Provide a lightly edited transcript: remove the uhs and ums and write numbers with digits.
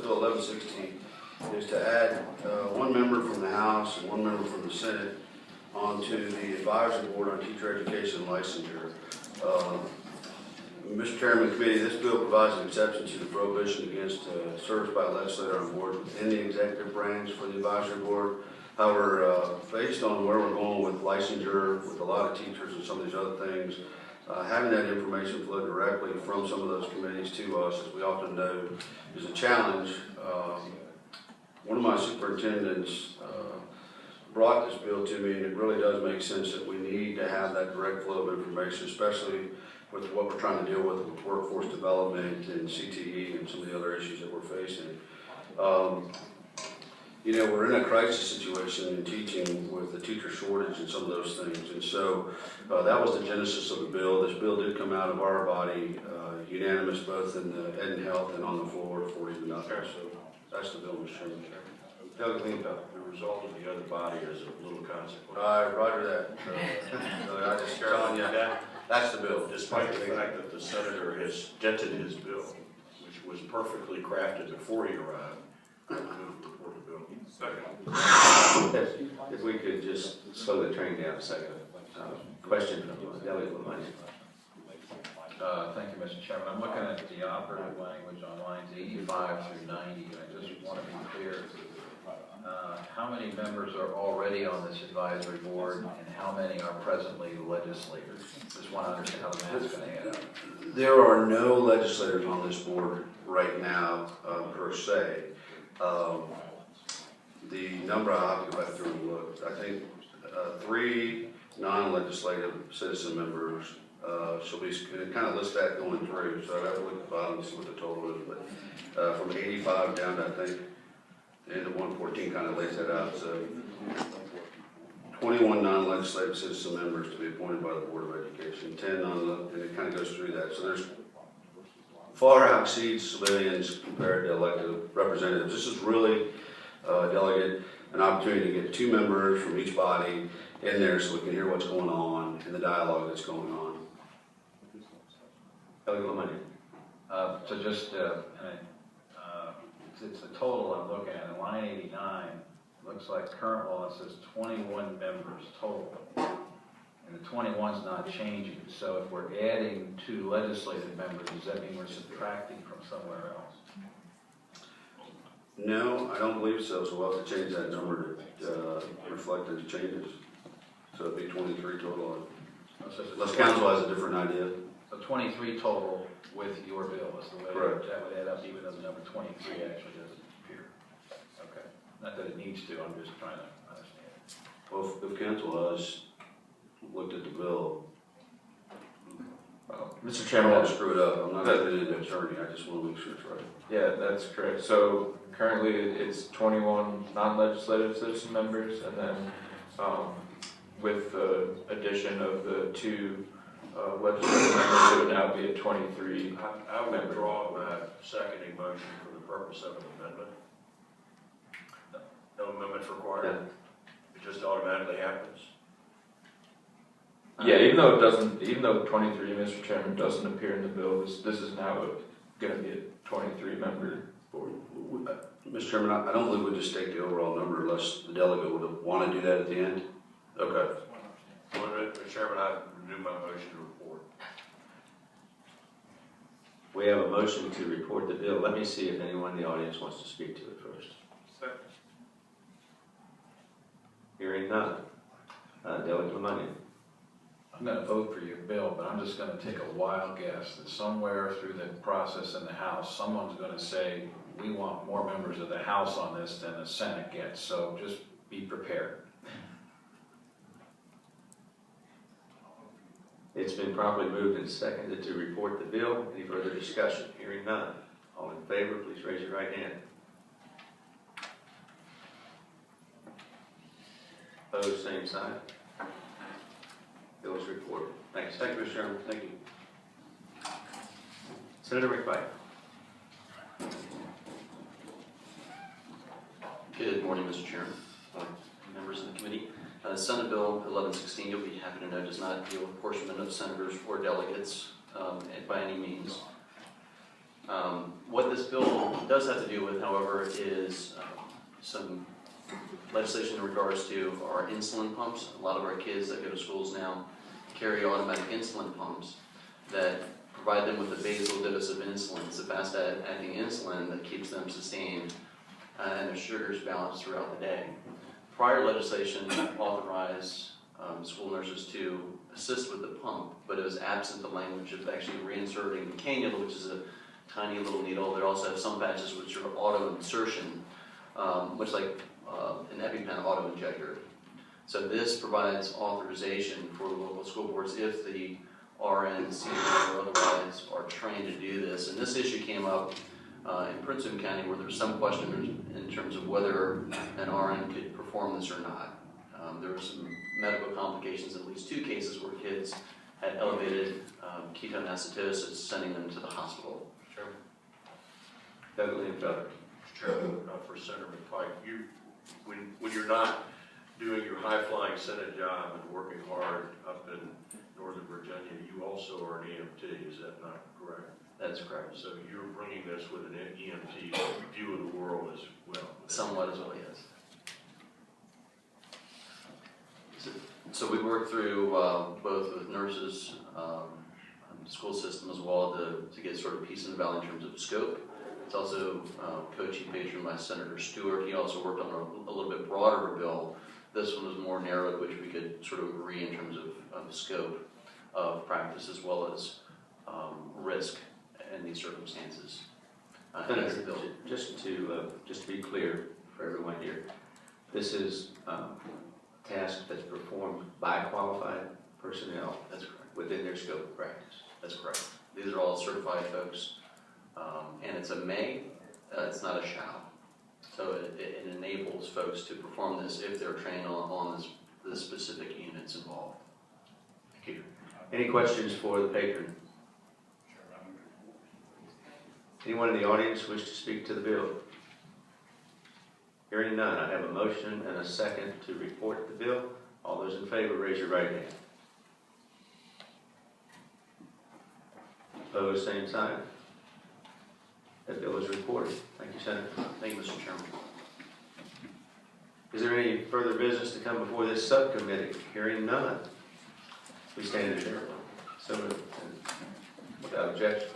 Bill 1116 is to add one member from the House and one member from the Senate onto the advisory board on teacher education licensure. Mr. Chairman, committee, this bill provides an exception to the prohibition against service by a legislator on boards within the executive branch for the advisory board. However, based on where we're going with licensure, with a lot of teachers and some of these other things, having that information flow directly from some of those committees to us, as we often know, is a challenge. One of my superintendents brought this bill to me, and it really does make sense that we need to have that direct flow of information, especially with what we're trying to deal with workforce development and CTE and some of the other issues that we're facing. You know, we're in a crisis situation in teaching with the teacher shortage and some of those things. And so that was the genesis of the bill. This bill did come out of our body, unanimous both in the Ed and Health and on the floor, 40 to nothing. So that's the bill, Mr. Chairman. Doug, think about the result of the other body as a little consequence. Roger that. I just telling you that. That's the bill. Despite the fact that the senator has dented his bill, which was perfectly crafted before he arrived, I would move to report the bill. Second. If we could just slow the train down a second. Question from Delegate Lamont. Thank you, Mr. Chairman. I'm looking at the operative language on lines 85 through 90, and I just want to be clear. How many members are already on this advisory board, and how many are presently legislators? Just want to understand how the math's going to add up. There are no legislators on this board right now, per se. The number, I'll have to go back through and look. I think 3 non-legislative citizen members. So we kind of list that going through. So I'd have to look at the bottom and see what the total is. But from 85 down to, I think, the end of 114 kind of lays that out. So 21 non-legislative citizen members to be appointed by the Board of Education, 10 non, and it kind of goes through that. So there's far exceeds civilians compared to elected representatives. This is really, Delegate, an opportunity to get 2 members from each body in there so we can hear what's going on and the dialogue that's going on. Delegate Lamont. So just, it's the total I'm looking at. In line 89, looks like current law says 21 members total. And the 21's not changing. So if we're adding 2 legislative members, does that mean we're subtracting from somewhere else? No, I don't believe so. So we'll have to change that number to reflect those changes. So it'd be 23 total. Unless council has a different idea. So 23 total with your bill is the way that would add up, even though the number 23 actually doesn't appear. Okay. Not that it needs to, I'm just trying to understand it. Well, if council has looked at the bill, Mr. I Chairman, don't want to screw it up. I'm not going to be an attorney. I just want to make sure it's right. yeah, that's correct. So currently it's 21 non-legislative citizen members, and then with the addition of the 2 legislative members, it would now be a 23. I would withdraw my seconding motion for the purpose of an amendment. No amendments required. Yeah. It just automatically happens. Yeah, even though 23, Mr. Chairman, doesn't appear in the bill, this is now going to be a 23 member board. Mr. Chairman, I don't believe we just take the overall number unless the delegate would want to do that at the end. Okay. Mr. Chairman, I renew my motion to report. We have a motion to report the bill. Let me see if anyone in the audience wants to speak to it first. Second. Hearing none. Delegate Lamont. I'm going to vote for your bill, but I'm just going to take a wild guess that somewhere through the process in the House, someone's going to say, we want more members of the House on this than the Senate gets, so just be prepared. It's been properly moved and seconded to report the bill. Any further discussion? Hearing none. All in favor, please raise your right hand. Opposed, same sign. Bill is reported. Thanks. Thank you, Mr. Chairman. Thank you. Senator McBride. Good morning, Mr. Chairman, members of the committee. Senate Bill 1116, you'll be happy to know, does not deal with apportionment of senators or delegates by any means. What this bill does have to do with, however, is some legislation in regards to our insulin pumps. A lot of our kids that go to schools now carry automatic insulin pumps that provide them with a basal dose of insulin. It's a fast-acting insulin that keeps them sustained and their sugars balanced throughout the day. Prior legislation authorized school nurses to assist with the pump, but it was absent the language of actually reinserting the cannula, which is a tiny little needle. They also have some patches which are auto insertion, much like an EpiPen auto injector. So this provides authorization for local school boards if the RN, CNA, or otherwise are trained to do this. And this issue came up in Prince William County where there was some question in terms of whether an RN could perform this or not. There were some medical complications, at least 2 cases where kids had elevated ketone acidosis, sending them to the hospital. Chairman? Doug Linfelder. Mr. Chairman, for Senator McPike, when you're not doing your high-flying Senate job and working hard up in Northern Virginia, you also are an EMT, is that not correct? That's correct. So you're bringing this with an EMT view of the world as well? Somewhat as well, yes. So we worked through both with nurses, school system as well to get sort of peace in the valley in terms of scope. It's also co-chief patron by Senator Stewart. He also worked on a little bit broader bill. This one was more narrowed, which we could sort of agree in terms of scope of practice as well as risk in these circumstances. Senator, just to be clear for everyone here, this is a task that's performed by qualified personnel. That's correct. Within their scope of practice. That's correct. These are all certified folks, and it's a may, it's not a shall. So it enables folks to perform this if they're trained on the specific units involved. Thank you. Any questions for the patron? Anyone in the audience wish to speak to the bill? Hearing none, I have a motion and a second to report the bill. All those in favor, raise your right hand. Opposed, same sign. That bill is reported. Thank you, Senator. Thank you, Mr. Chairman. Is there any further business to come before this subcommittee? Hearing none, we stand adjourned. So moved. Without objection.